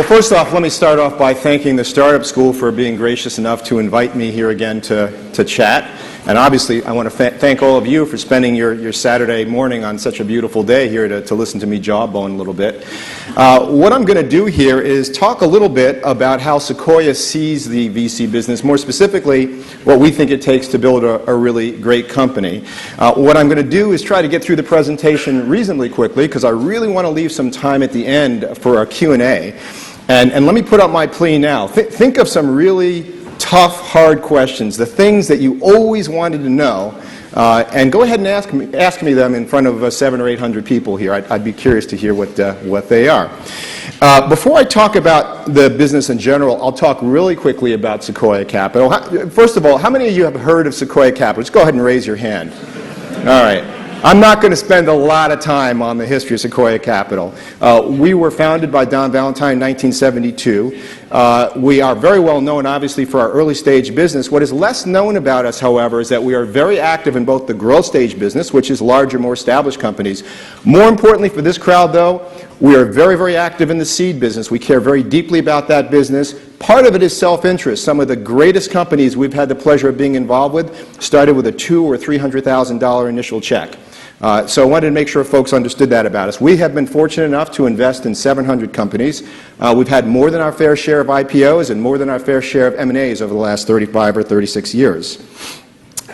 Well, first off, let me start off by thanking the Startup School for being gracious enough to invite me here again to chat. And obviously, I want to thank all of you for spending your Saturday morning on such a beautiful day here to listen to me jawbone a little bit. What I'm going to do here is talk a little bit about how Sequoia sees the VC business, more specifically, what we think it takes to build a really great company. What I'm going to do is try to get through the presentation reasonably quickly, because I really want to leave some time at the end for our Q&A. And let me put up my plea now. Think of some really tough, hard questions, the things that you always wanted to know, and go ahead and ask me them in front of 700 or 800 people here. I'd be curious to hear what they are. Before I talk about the business in general, I'll talk really quickly about Sequoia Capital. First of all, how many of you have heard of Sequoia Capital? Just go ahead and raise your hand. All right. I'm not going to spend a lot of time on the history of Sequoia Capital. We were founded by Don Valentine in 1972. We are very well known, obviously, for our early stage business. What is less known about us, however, is that we are very active in both the growth stage business, which is larger, more established companies. More importantly for this crowd, though, we are very, very active in the seed business. We care very deeply about that business. Part of it is self-interest. Some of the greatest companies we've had the pleasure of being involved with started with a $200,000 or $300,000 initial check. So I wanted to make sure folks understood that about us. We have been fortunate enough to invest in 700 companies. We've had more than our fair share of IPOs and more than our fair share of M&As over the last 35 or 36 years.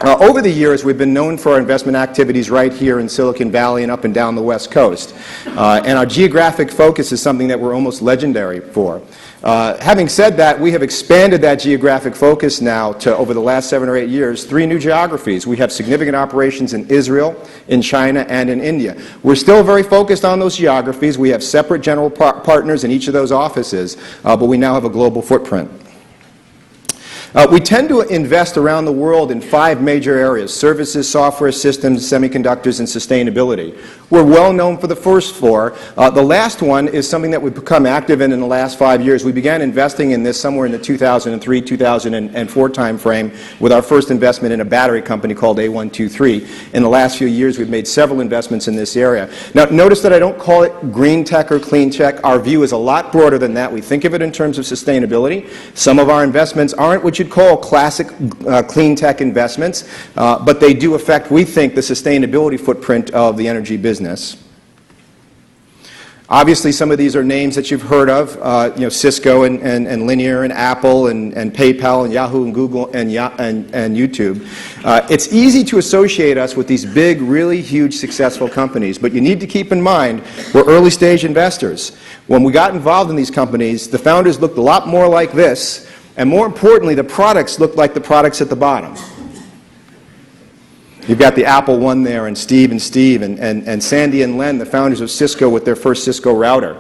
Over the years, we've been known for our investment activities right here in Silicon Valley and up and down the West Coast. And our geographic focus is something that we're almost legendary for. Having said that, we have expanded that geographic focus now to, over the last 7 or 8 years, 3 new geographies. We have significant operations in Israel, in China, and in India. We're still very focused on those geographies. We have separate general partners in each of those offices, but we now have a global footprint. We tend to invest around the world in 5 major areas: services, software, systems, semiconductors, and sustainability. We're well known for the first 4. The last one is something that we've become active in the last 5 years. We began investing in this somewhere in the 2003, 2004 time frame with our first investment in a battery company called A123. In the last few years, we've made several investments in this area. Now, notice that I don't call it green tech or clean tech. Our view is a lot broader than that. We think of it in terms of sustainability. Some of our investments aren't what you'd call classic clean tech investments, but they do affect, we think, the sustainability footprint of the energy business. Obviously, some of these are names that you've heard of, Cisco and Linear and Apple and PayPal and Yahoo and Google and YouTube. It's easy to associate us with these big, really huge, successful companies, but you need to keep in mind we're early stage investors. When we got involved in these companies, the founders looked a lot more like this, and more importantly, the products looked like the products at the bottom. You've got the Apple one there, and Steve and Sandy and Len, the founders of Cisco, with their first Cisco router.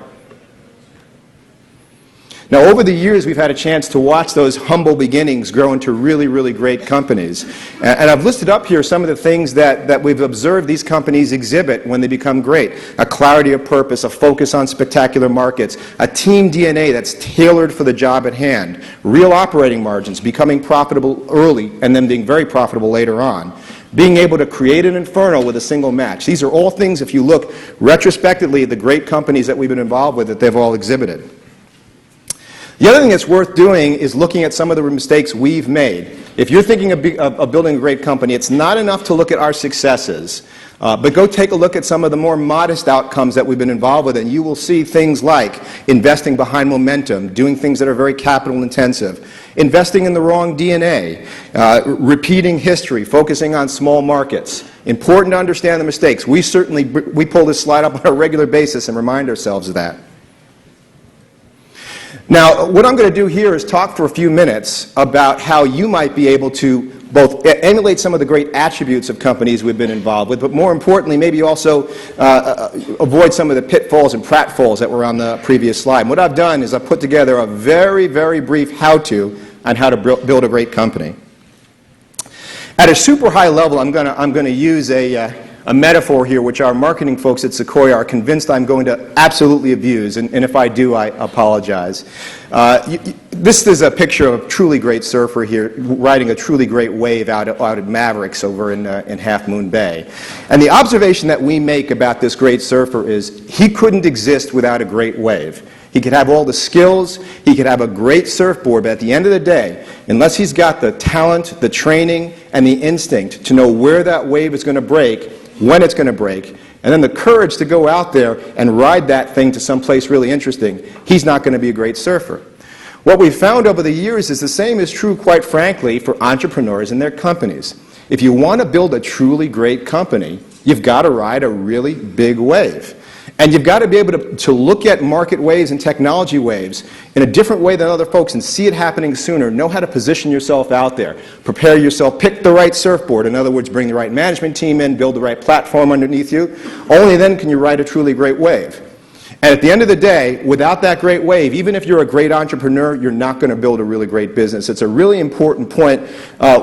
Now, over the years, we've had a chance to watch those humble beginnings grow into really, really great companies. And I've listed up here some of the things that we've observed these companies exhibit when they become great. A clarity of purpose, a focus on spectacular markets, a team DNA that's tailored for the job at hand, real operating margins, becoming profitable early and then being very profitable later on, being able to create an inferno with a single match. These are all things, if you look retrospectively at the great companies that we've been involved with, that they've all exhibited. The other thing that's worth doing is looking at some of the mistakes we've made. If you're thinking of building a great company, it's not enough to look at our successes, but go take a look at some of the more modest outcomes that we've been involved with, and you will see things like investing behind momentum, doing things that are very capital intensive, investing in the wrong DNA, repeating history, focusing on small markets. Important to understand the mistakes. We pull this slide up on a regular basis and remind ourselves of that. Now, what I'm going to do here is talk for a few minutes about how you might be able to both emulate some of the great attributes of companies we've been involved with, but more importantly, maybe also avoid some of the pitfalls and pratfalls that were on the previous slide. And what I've done is I've put together a very, very brief how-to on how to build a great company. At a super high level, I'm going to use a metaphor here, which our marketing folks at Sequoia are convinced I'm going to absolutely abuse, and if I do, I apologize. This is a picture of a truly great surfer here, riding a truly great wave out at Mavericks over in Half Moon Bay. And the observation that we make about this great surfer is he couldn't exist without a great wave. He could have all the skills, he could have a great surfboard, but at the end of the day, unless he's got the talent, the training, and the instinct to know where that wave is going to break, when it's going to break, and then the courage to go out there and ride that thing to someplace really interesting, he's not going to be a great surfer. What we've found over the years is the same is true, quite frankly, for entrepreneurs and their companies. If you want to build a truly great company, you've got to ride a really big wave. And you've got to be able to look at market waves and technology waves in a different way than other folks and see it happening sooner, know how to position yourself out there, prepare yourself, pick the right surfboard. In other words, bring the right management team in, build the right platform underneath you. Only then can you ride a truly great wave. And at the end of the day, without that great wave, even if you're a great entrepreneur, you're not going to build a really great business. It's a really important point.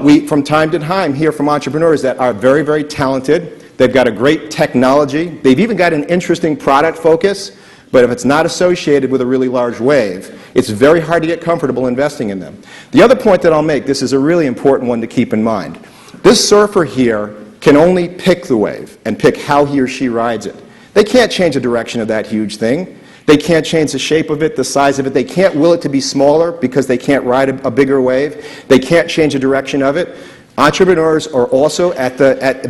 We, from time to time, hear from entrepreneurs that are very, very talented. They've got a great technology. They've even got an interesting product focus. But if it's not associated with a really large wave, it's very hard to get comfortable investing in them. The other point that I'll make, this is a really important one to keep in mind. This surfer here can only pick the wave and pick how he or she rides it. They can't change the direction of that huge thing. They can't change the shape of it, the size of it. They can't will it to be smaller because they can't ride a bigger wave. They can't change the direction of it. Entrepreneurs are also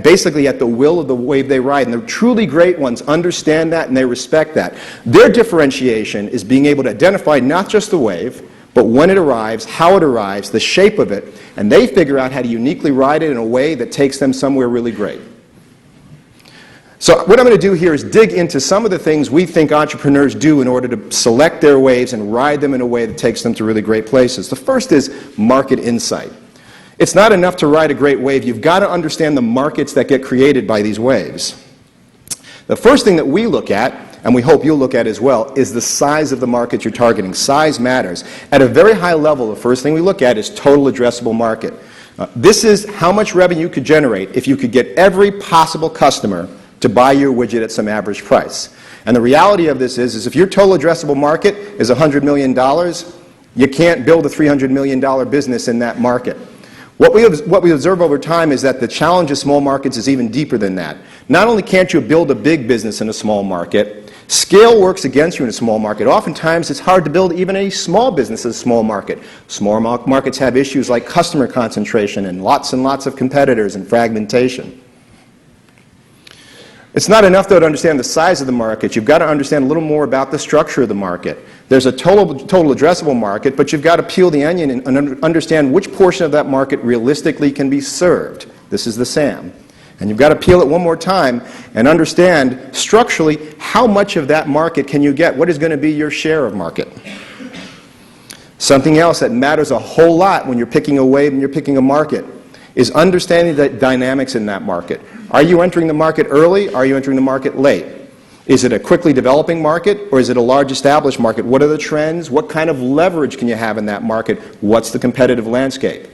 basically at the will of the wave they ride, and the truly great ones understand that and they respect that. Their differentiation is being able to identify not just the wave, but when it arrives, how it arrives, the shape of it, and they figure out how to uniquely ride it in a way that takes them somewhere really great. So what I'm going to do here is dig into some of the things we think entrepreneurs do in order to select their waves and ride them in a way that takes them to really great places. The first is market insight. It's not enough to ride a great wave. You've got to understand the markets that get created by these waves. The first thing that we look at, and we hope you'll look at as well, is the size of the market you're targeting. Size matters. At a very high level, the first thing we look at is total addressable market. This is how much revenue you could generate if you could get every possible customer to buy your widget at some average price. And the reality of this is if your total addressable market is $100 million, you can't build a $300 million business in that market. What we observe over time is that the challenge of small markets is even deeper than that. Not only can't you build a big business in a small market, scale works against you in a small market. Oftentimes it's hard to build even a small business in a small market. Small markets have issues like customer concentration and lots of competitors and fragmentation. It's not enough, though, to understand the size of the market. You've got to understand a little more about the structure of the market. There's a total addressable market, but you've got to peel the onion and understand which portion of that market realistically can be served. This is the SAM. And you've got to peel it one more time and understand structurally how much of that market can you get? What is going to be your share of market? Something else that matters a whole lot when you're picking a wave and you're picking a market is understanding the dynamics in that market. Are you entering the market early? Are you entering the market late? Is it a quickly developing market or is it a large established market? What are the trends? What kind of leverage can you have in that market? What's the competitive landscape?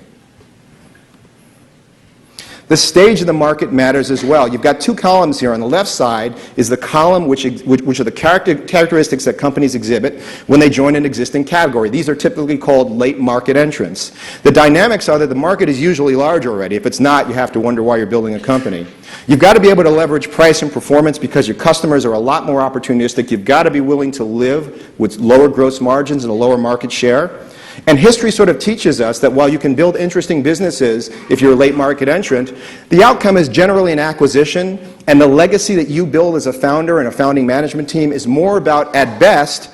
The stage of the market matters as well. You've got two columns here. On the left side is the column which are the characteristics that companies exhibit when they join an existing category. These are typically called late market entrants. The dynamics are that the market is usually large already. If it's not, you have to wonder why you're building a company. You've got to be able to leverage price and performance because your customers are a lot more opportunistic. You've got to be willing to live with lower gross margins and a lower market share. And history sort of teaches us that while you can build interesting businesses if you're a late market entrant, the outcome is generally an acquisition, and the legacy that you build as a founder and a founding management team is more about, at best,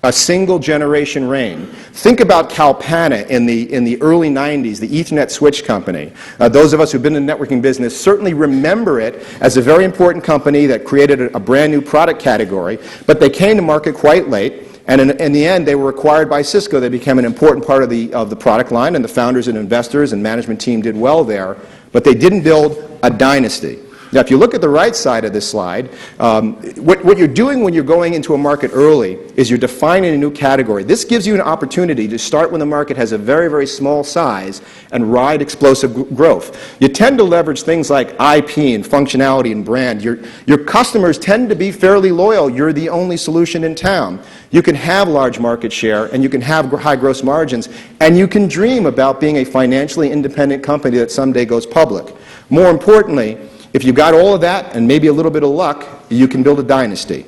a single generation reign. Think about Calpana in the early 90s, the Ethernet switch company. Those of us who've been in the networking business certainly remember it as a very important company that created a brand new product category, but they came to market quite late. And in the end, they were acquired by Cisco. They became an important part of the product line, and the founders and investors and management team did well there, but they didn't build a dynasty. Now, if you look at the right side of this slide, what you're doing when you're going into a market early is you're defining a new category. This gives you an opportunity to start when the market has a very, very small size and ride explosive growth. You tend to leverage things like IP and functionality and brand. Your customers tend to be fairly loyal. You're the only solution in town. You can have large market share, and you can have high gross margins, and you can dream about being a financially independent company that someday goes public. More importantly, if you got all of that and maybe a little bit of luck, you can build a dynasty.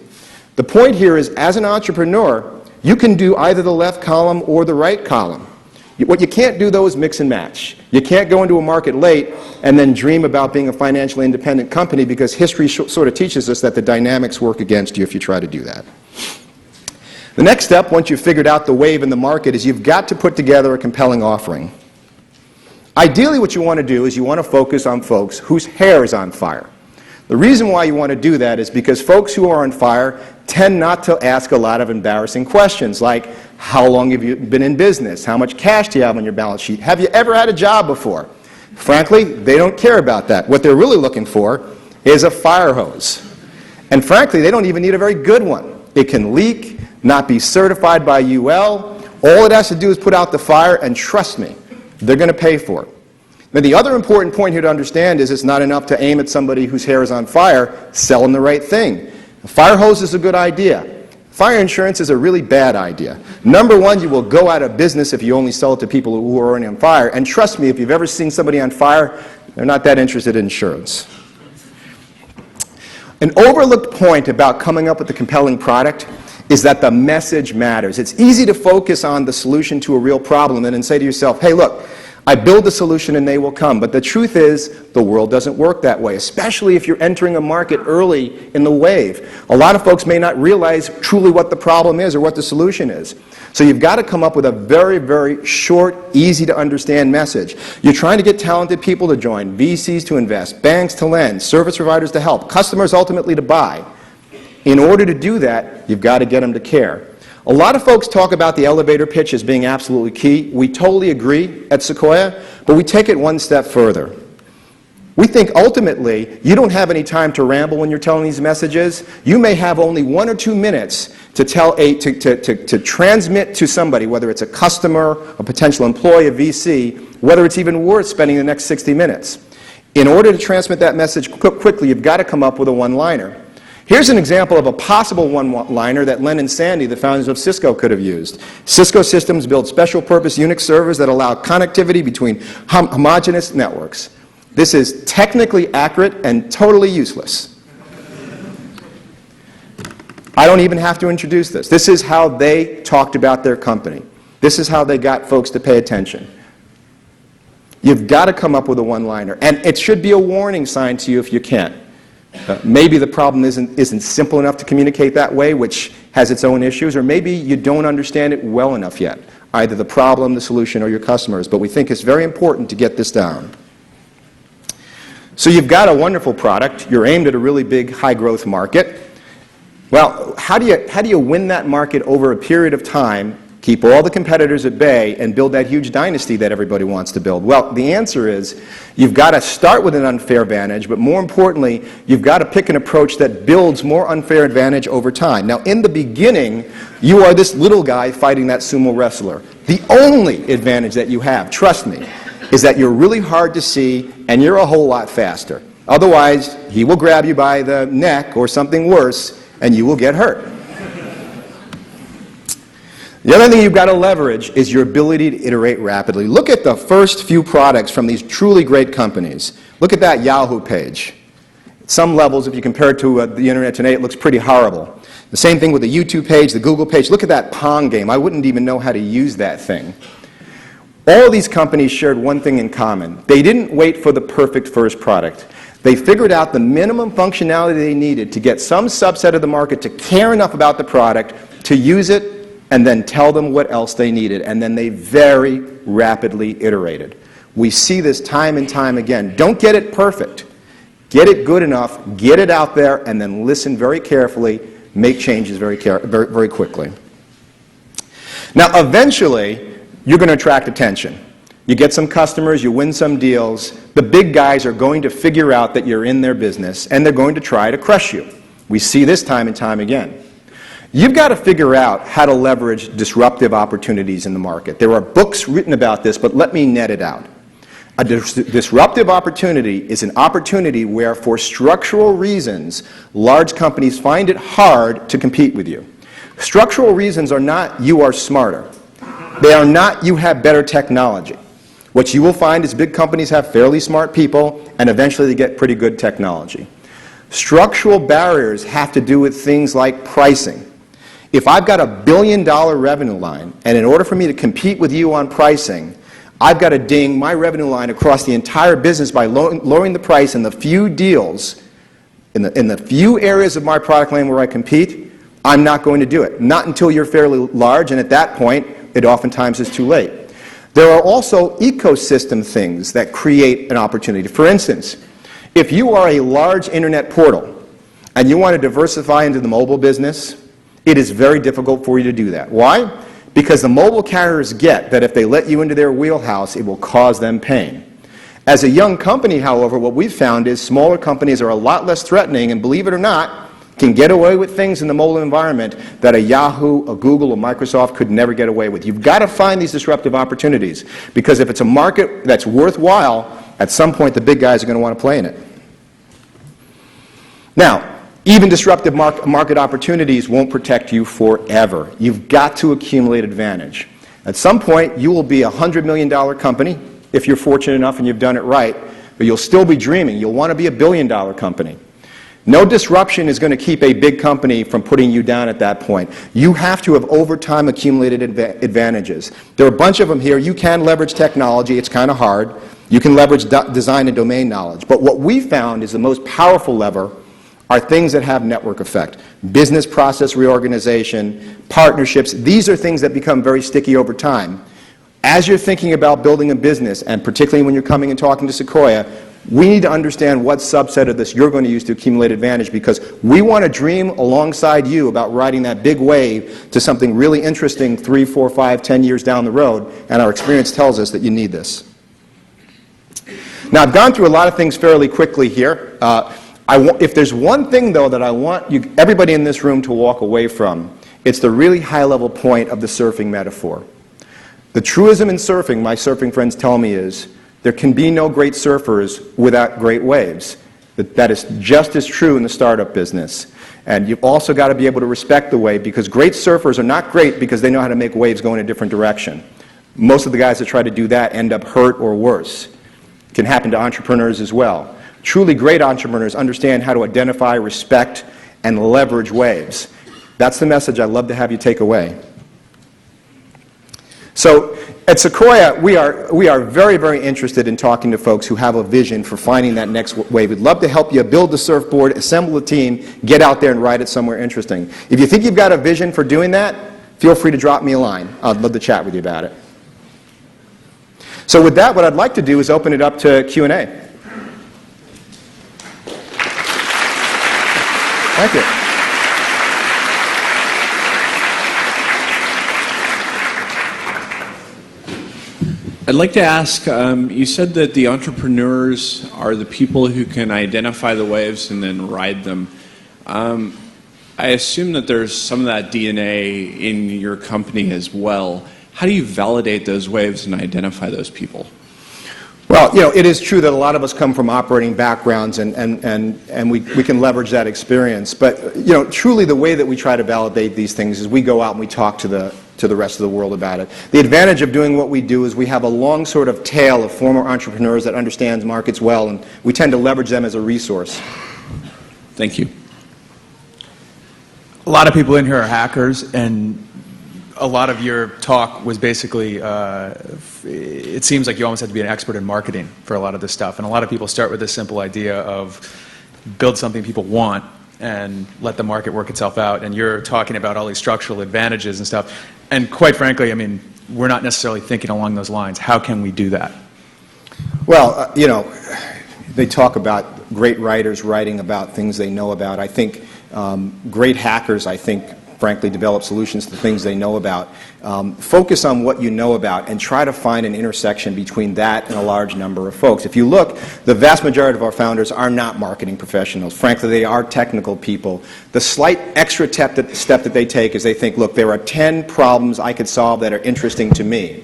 The point here is, as an entrepreneur, You can do either the left column or the right column. What you can't do, though, is mix and match. You can't go into a market late and then dream about being a financially independent company, because history sort of teaches us that the dynamics work against you if you try to do that. The next step, once you've figured out the wave in the market, is you've got to put together a compelling offering. Ideally, what you want to do is you want to focus on folks whose hair is on fire. The reason why you want to do that is because folks who are on fire tend not to ask a lot of embarrassing questions like, how long have you been in business? How much cash do you have on your balance sheet? Have you ever had a job before? Frankly, they don't care about that. What they're really looking for is a fire hose. And frankly, they don't even need a very good one. It can leak, not be certified by UL. All it has to do is put out the fire, and trust me, they're going to pay for it. Now, the other important point here to understand is it's not enough to aim at somebody whose hair is on fire. Sell them the right thing. A fire hose is a good idea. Fire insurance is a really bad idea. Number one, you will go out of business if you only sell it to people who are already on fire. And trust me, if you've ever seen somebody on fire, they're not that interested in insurance. An overlooked point about coming up with a compelling product is that the message matters. It's easy to focus on the solution to a real problem and then say to yourself, hey, look, I build the solution and they will come. But the truth is, the world doesn't work that way, especially if you're entering a market early in the wave. A lot of folks may not realize truly what the problem is or what the solution is. So you've got to come up with a very, very short, easy to understand message. You're trying to get talented people to join, VCs to invest, banks to lend, service providers to help, customers ultimately to buy. In order to do that, you've got to get them to care. A lot of folks talk about the elevator pitch as being absolutely key. We totally agree at Sequoia, but we take it one step further. We think ultimately you don't have any time to ramble when you're telling these messages. You may have only 1 or 2 minutes to transmit to somebody, whether it's a customer, a potential employee, a VC, whether it's even worth spending the next 60 minutes. In order to transmit that message quickly, you've got to come up with a one-liner. Here's an example of a possible one-liner that Len and Sandy, the founders of Cisco, could have used. Cisco systems build special-purpose Unix servers that allow connectivity between homogeneous networks. This is technically accurate and totally useless. I don't even have to introduce this. This is how they talked about their company. This is how they got folks to pay attention. You've got to come up with a one-liner, and it should be a warning sign to you if you can't. Maybe the problem isn't simple enough to communicate that way, which has its own issues, or maybe you don't understand it well enough yet, either the problem, the solution, or your customers. But we think it's very important to get this down. So you've got a wonderful product. You're aimed at a really big, high-growth market. Well, how do you win that market over a period of time, keep all the competitors at bay, and build that huge dynasty that everybody wants to build? Well, the answer is you've got to start with an unfair advantage, but more importantly, you've got to pick an approach that builds more unfair advantage over time. Now, in the beginning, you are this little guy fighting that sumo wrestler. The only advantage that you have, trust me, is that you're really hard to see and you're a whole lot faster. Otherwise, he will grab you by the neck or something worse, and you will get hurt. The other thing you've got to leverage is your ability to iterate rapidly. Look at the first few products from these truly great companies. Look at that Yahoo page. At some levels, if you compare it to the internet today, it looks pretty horrible. The same thing with the YouTube page, the Google page. Look at that Pong game. I wouldn't even know how to use that thing. All these companies shared one thing in common. They didn't wait for the perfect first product. They figured out the minimum functionality they needed to get some subset of the market to care enough about the product, to use it, and then tell them what else they needed. And then they very rapidly iterated. We see this time and time again. Don't get it perfect. Get it good enough, get it out there, and then listen very carefully, make changes very quickly. Now, eventually, you're going to attract attention. You get some customers, you win some deals. The big guys are going to figure out that you're in their business, and they're going to try to crush you. We see this time and time again. You've got to figure out how to leverage disruptive opportunities in the market. There are books written about this, but let me net it out. A disruptive opportunity is an opportunity where, for structural reasons, large companies find it hard to compete with you. Structural reasons are not you are smarter. They are not you have better technology. What you will find is big companies have fairly smart people, and eventually they get pretty good technology. Structural barriers have to do with things like pricing. If I've got $1 billion revenue line, and in order for me to compete with you on pricing, I've got to ding my revenue line across the entire business by lowering the price in the few deals, in the few areas of my product line where I compete, I'm not going to do it. Not until you're fairly large, and at that point, it oftentimes is too late. There are also ecosystem things that create an opportunity. For instance, if you are a large internet portal and you want to diversify into the mobile business, it is very difficult for you to do that. Why? Because the mobile carriers get that if they let you into their wheelhouse, it will cause them pain. As a young company, however, what we've found is smaller companies are a lot less threatening, and believe it or not, can get away with things in the mobile environment that a Yahoo, a Google, or Microsoft could never get away with. You've got to find these disruptive opportunities, because if it's a market that's worthwhile, at some point the big guys are going to want to play in it. Now, even disruptive market opportunities won't protect you forever. You've got to accumulate advantage. At some point, you will be a $100 million company, if you're fortunate enough and you've done it right, but you'll still be dreaming. You'll want to be a $1 billion company. No disruption is going to keep a big company from putting you down at that point. You have to have over time accumulated advantages. There are a bunch of them here. You can leverage technology. It's kind of hard. You can leverage design and domain knowledge. But what we found is the most powerful lever are things that have network effect. Business process reorganization, partnerships, these are things that become very sticky over time. As you're thinking about building a business, and particularly when you're coming and talking to Sequoia, we need to understand what subset of this you're going to use to accumulate advantage, because we want to dream alongside you about riding that big wave to something really interesting 3, 4, 5, 10 years down the road, and our experience tells us that you need this. Now, I've gone through a lot of things fairly quickly here. If there's one thing, though, that I want everybody in this room to walk away from, it's the really high-level point of the surfing metaphor. The truism in surfing, my surfing friends tell me, is there can be no great surfers without great waves. That is just as true in the startup business. And you've also got to be able to respect the wave, because great surfers are not great because they know how to make waves go in a different direction. Most of the guys that try to do that end up hurt or worse. It can happen to entrepreneurs as well. Truly great entrepreneurs understand how to identify, respect, and leverage waves. That's the message I'd love to have you take away. So at Sequoia, we are very, very interested in talking to folks who have a vision for finding that next wave. We'd love to help you build the surfboard, assemble a team, get out there and ride it somewhere interesting. If you think you've got a vision for doing that, feel free to drop me a line. I'd love to chat with you about it. So with that, what I'd like to do is open it up to Q&A. Thank you. I'd like to ask, you said that the entrepreneurs are the people who can identify the waves and then ride them. I assume that there's some of that DNA in your company as well. How do you validate those waves and identify those people? Well, it is true that a lot of us come from operating backgrounds, and we can leverage that experience. But, truly the way that we try to validate these things is we go out and we talk to the rest of the world about it. The advantage of doing what we do is we have a long sort of tail of former entrepreneurs that understands markets well, and we tend to leverage them as a resource. Thank you. A lot of people in here are hackers, and a lot of your talk was basically, it seems like you almost have to be an expert in marketing for a lot of this stuff. And a lot of people start with this simple idea of build something people want and let the market work itself out. And you're talking about all these structural advantages and stuff. And quite frankly, I mean, we're not necessarily thinking along those lines. How can we do that? Well, they talk about great writers writing about things they know about. I think great hackers, frankly, develop solutions to things they know about. Focus on what you know about and try to find an intersection between that and a large number of folks. If you look, the vast majority of our founders are not marketing professionals. Frankly, they are technical people. The slight extra step that they take is they think, look, there are 10 problems I could solve that are interesting to me.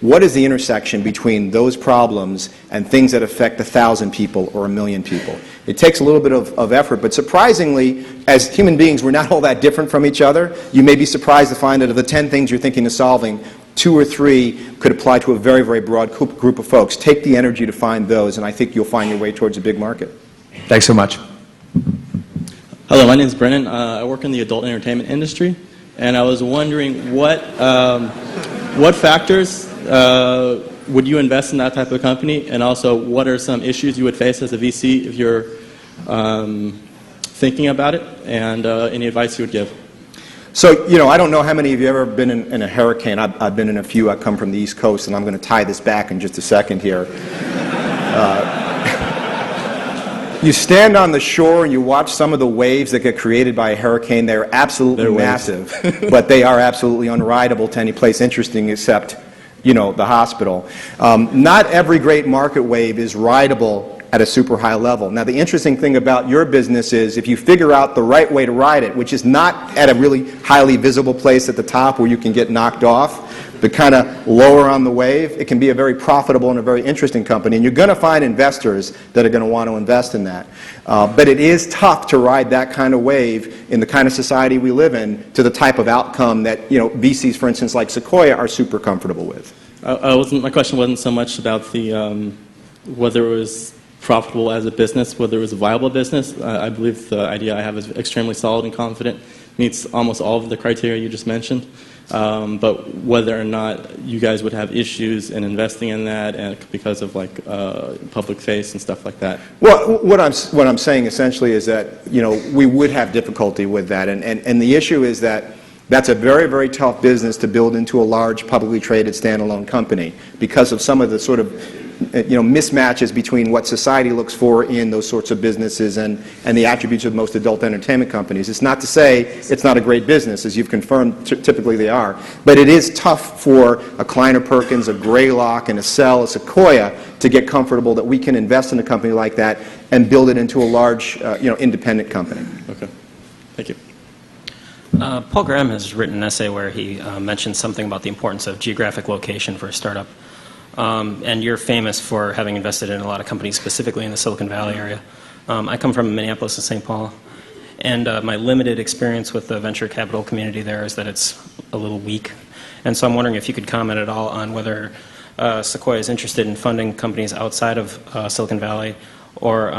What is the intersection between those problems and things that affect 1,000 people or 1,000,000 people? It takes a little bit of effort, but surprisingly, as human beings, we're not all that different from each other. You may be surprised to find that of the 10 things you're thinking of solving, 2 or 3 could apply to a very, very broad group of folks. Take the energy to find those, and I think you'll find your way towards a big market. Thanks so much. Hello, my name is Brennan. I work in the adult entertainment industry. and I was wondering what factors would you invest in that type of company, and also what are some issues you would face as a VC if you're thinking about it, and any advice you would give? So, I don't know how many of you have ever been in a hurricane. I've been in a few. I come from the East Coast, and I'm going to tie this back in just a second here. You stand on the shore and you watch some of the waves that get created by a hurricane. They're absolutely massive, but they are absolutely unrideable to any place interesting except, the hospital. Not every great market wave is rideable at a super high level. Now, the interesting thing about your business is if you figure out the right way to ride it, which is not at a really highly visible place at the top where you can get knocked off, but kind of lower on the wave, it can be a very profitable and a very interesting company. And you're going to find investors that are going to want to invest in that. But it is tough to ride that kind of wave in the kind of society we live in to the type of outcome that VCs, for instance, like Sequoia, are super comfortable with. My question wasn't so much about the whether it was profitable as a business, whether it was a viable business. I believe the idea I have is extremely solid and confident, meets almost all of the criteria you just mentioned. But whether or not you guys would have issues in investing in that, and because of public face and stuff like that. Well, what I'm saying essentially is that we would have difficulty with that, and the issue is that that's a very, very tough business to build into a large publicly traded standalone company because of some of the sort of mismatches between what society looks for in those sorts of businesses and the attributes of most adult entertainment companies. It's not to say it's not a great business, as you've confirmed, typically they are, but it is tough for a Kleiner Perkins, a Greylock, and a Cell, a Sequoia to get comfortable that we can invest in a company like that and build it into a large, independent company. Okay, thank you. Paul Graham has written an essay where he mentions something about the importance of geographic location for a startup. And you're famous for having invested in a lot of companies, specifically in the Silicon Valley area. I come from Minneapolis and St. Paul, and my limited experience with the venture capital community there is that it's a little weak. And so I'm wondering if you could comment at all on whether Sequoia is interested in funding companies outside of Silicon Valley, or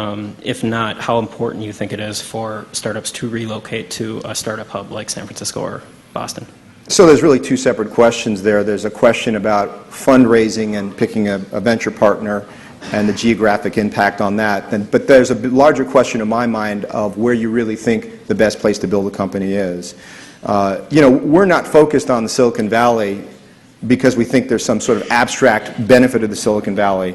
if not, how important you think it is for startups to relocate to a startup hub like San Francisco or Boston. So there's really two separate questions there. There's a question about fundraising and picking a venture partner and the geographic impact on that. But there's a larger question in my mind of where you really think the best place to build a company is. We're not focused on the Silicon Valley because we think there's some sort of abstract benefit of the Silicon Valley.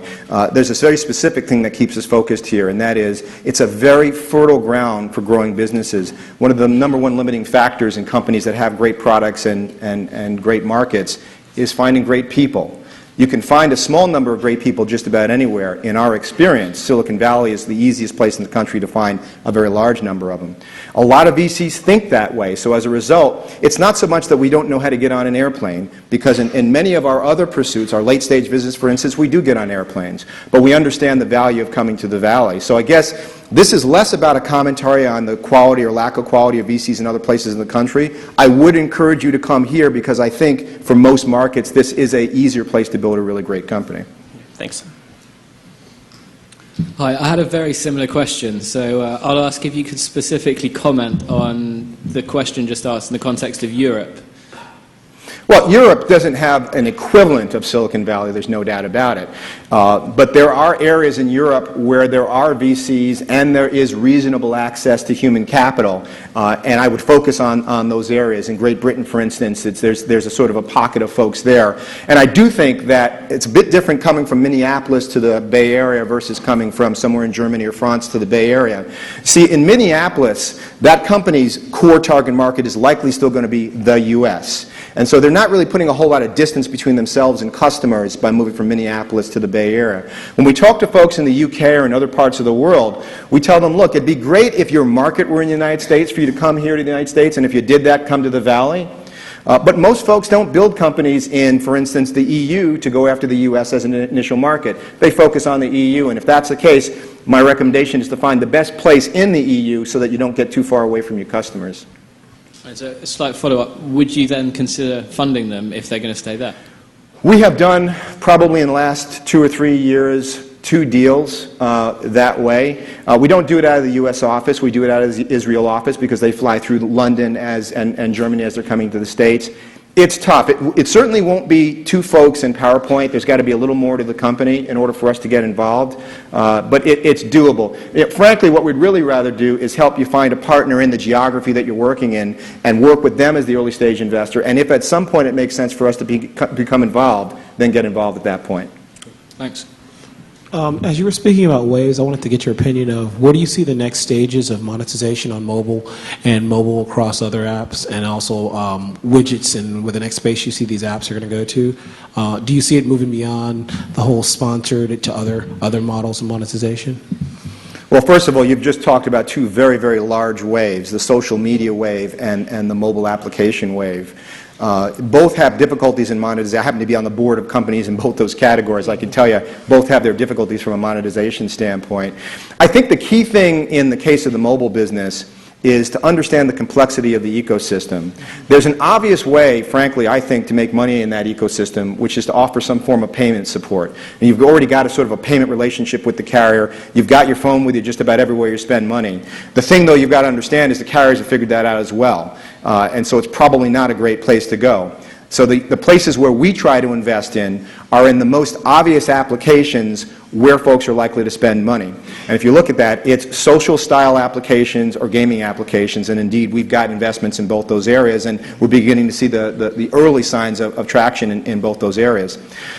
There's this very specific thing that keeps us focused here, and that is it's a very fertile ground for growing businesses. One of the number one limiting factors in companies that have great products and great markets is finding great people. You can find a small number of great people just about anywhere. In our experience, Silicon Valley is the easiest place in the country to find a very large number of them. A lot of VCs think that way, so as a result, it's not so much that we don't know how to get on an airplane, because in many of our other pursuits, our late-stage business, for instance, we do get on airplanes, but we understand the value of coming to the Valley. So I guess this is less about a commentary on the quality or lack of quality of VCs in other places in the country. I would encourage you to come here because I think for most markets this is an easier place to build a really great company. Thanks. Hi, I had a very similar question, so I'll ask if you could specifically comment on the question just asked in the context of Europe. Well, Europe doesn't have an equivalent of Silicon Valley, there's no doubt about it. But there are areas in Europe where there are VCs and there is reasonable access to human capital. And I would focus on those areas. In Great Britain, for instance, there's a sort of a pocket of folks there. And I do think that it's a bit different coming from Minneapolis to the Bay Area versus coming from somewhere in Germany or France to the Bay Area. See, in Minneapolis, that company's core target market is likely still going to be the U.S. And so they're not really putting a whole lot of distance between themselves and customers by moving from Minneapolis to the Bay Area. When we talk to folks in the UK or in other parts of the world, we tell them, look, it'd be great if your market were in the United States for you to come here to the United States, and if you did that, come to the Valley. But most folks don't build companies in, for instance, the EU to go after the US as an initial market. They focus on the EU, and if that's the case, my recommendation is to find the best place in the EU so that you don't get too far away from your customers. As a slight follow-up, would you then consider funding them if they're going to stay there? We have done, probably in the last 2 or 3 years, 2 deals that way. We don't do it out of the U.S. office. We do it out of the Israel office because they fly through London and Germany as they're coming to the States. It's tough. It certainly won't be 2 folks in PowerPoint. There's got to be a little more to the company in order for us to get involved. But it's doable. Frankly, what we'd really rather do is help you find a partner in the geography that you're working in and work with them as the early stage investor. And if at some point it makes sense for us to become involved, then get involved at that point. Thanks. As you were speaking about waves, I wanted to get your opinion of where do you see the next stages of monetization on mobile and mobile across other apps, and also widgets, and where the next space you see these apps are going to go to. Do you see it moving beyond the whole sponsored to other models of monetization? Well, first of all, you've just talked about 2 very, very large waves, the social media wave and the mobile application wave. Both have difficulties in monetization. I happen to be on the board of companies in both those categories. I can tell you both have their difficulties from a monetization standpoint. I think the key thing in the case of the mobile business is to understand the complexity of the ecosystem. There's an obvious way, frankly, I think, to make money in that ecosystem, which is to offer some form of payment support. And you've already got a sort of a payment relationship with the carrier. You've got your phone with you just about everywhere you spend money. The thing, though, you've got to understand is the carriers have figured that out as well. And so it's probably not a great place to go. So the places where we try to invest in are in the most obvious applications where folks are likely to spend money. And if you look at that, it's social style applications or gaming applications, and indeed we've got investments in both those areas, and we're beginning to see the early signs of traction in both those areas.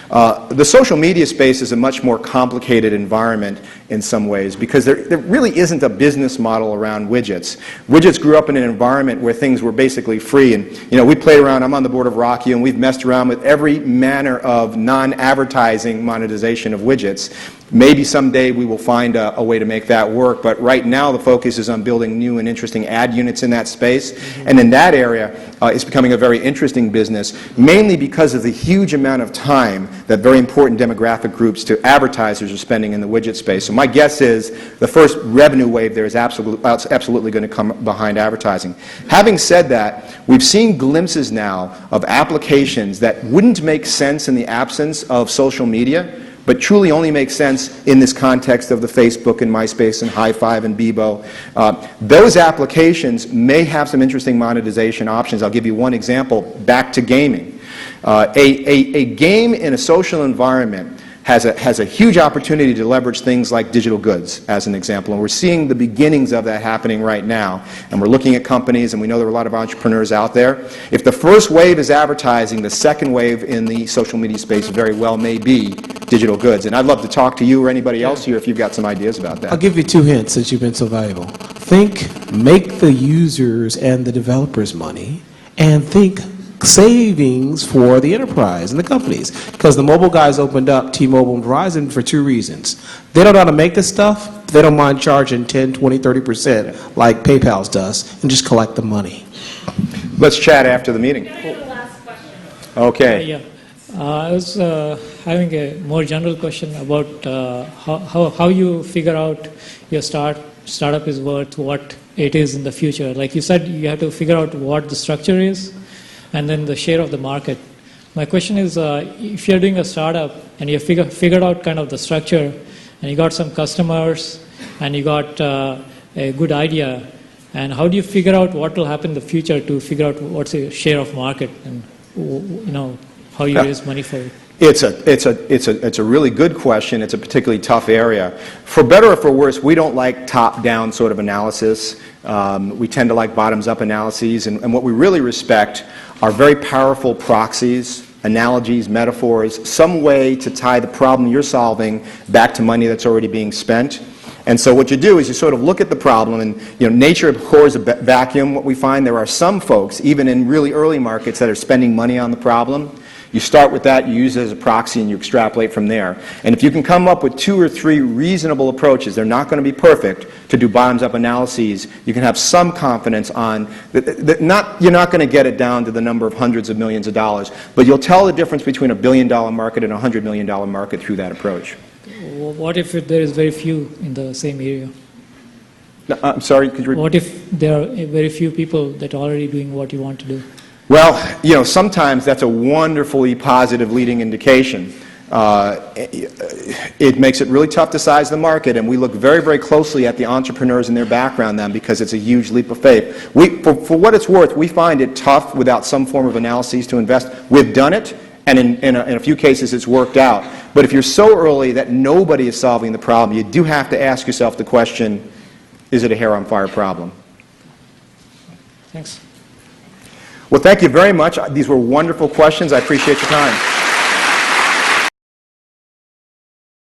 The social media space is a much more complicated environment in some ways because there really isn't a business model around widgets. Widgets grew up in an environment where things were basically free, and we played around. I'm on the board of Rocky, and we've messed around with every manner of non-advertising monetization of widgets. Maybe someday we will find a way to make that work, but right now the focus is on building new and interesting ad units in that space, and in that area it's becoming a very interesting business, mainly because of the huge amount of time that very important demographic groups to advertisers are spending in the widget space. So my guess is the first revenue wave there is absolutely going to come behind advertising. Having said that, we've seen glimpses now of applications that wouldn't make sense in the absence of social media, but truly only makes sense in this context of the Facebook and MySpace and High5 and Bebo. Those applications may have some interesting monetization options. I'll give you one example, back to gaming. A game in a social environment has a huge opportunity to leverage things like digital goods, as an example. And we're seeing the beginnings of that happening right now. And we're looking at companies, and we know there are a lot of entrepreneurs out there. If the first wave is advertising, the second wave in the social media space very well may be digital goods. And I'd love to talk to you or anybody else here if you've got some ideas about that. I'll give you 2 hints since you've been so valuable. Think, make the users and the developers money, and think savings for the enterprise and the companies. Because the mobile guys opened up T-Mobile and Verizon for 2 reasons. They don't know how to make this stuff. They don't mind charging 10, 20, 30% like PayPal's does, and just collect the money. Let's chat after the meeting. Okay. Yeah. I was having a more general question about how you figure out your startup is worth what it is in the future. Like you said, you have to figure out what the structure is and then the share of the market. My question is, if you're doing a startup and you figured out kind of the structure and you got some customers and you got a good idea, and how do you figure out what will happen in the future to figure out what's the share of market and how you raise money for it? It's a really good question. It's a particularly tough area. For better or for worse, we don't like top-down sort of analysis. We tend to like bottoms-up analyses, and what we really respect are very powerful proxies, analogies, metaphors, some way to tie the problem you're solving back to money that's already being spent. And so what you do is you sort of look at the problem, and nature abhors a vacuum. What we find, there are some folks, even in really early markets, that are spending money on the problem. You start with that, you use it as a proxy, and you extrapolate from there. And if you can come up with 2 or 3 reasonable approaches, they're not going to be perfect, to do bottoms-up analyses, you can have some confidence on you're not going to get it down to the number of hundreds of millions of dollars, but you'll tell the difference between a $1 billion market and a $100 million market through that approach. What if there is very few in the same area? No, I'm sorry, could you repeat? What if there are very few people that are already doing what you want to do? Well, sometimes that's a wonderfully positive leading indication. it makes it really tough to size the market, and we look very, very closely at the entrepreneurs and their background then, because it's a huge leap of faith. For what it's worth, we find it tough without some form of analyses to invest. We've done it, and in a few cases it's worked out. But if you're so early that nobody is solving the problem, you do have to ask yourself the question, is it a hair-on-fire problem? Thanks. Well, thank you very much. These were wonderful questions. I appreciate your time.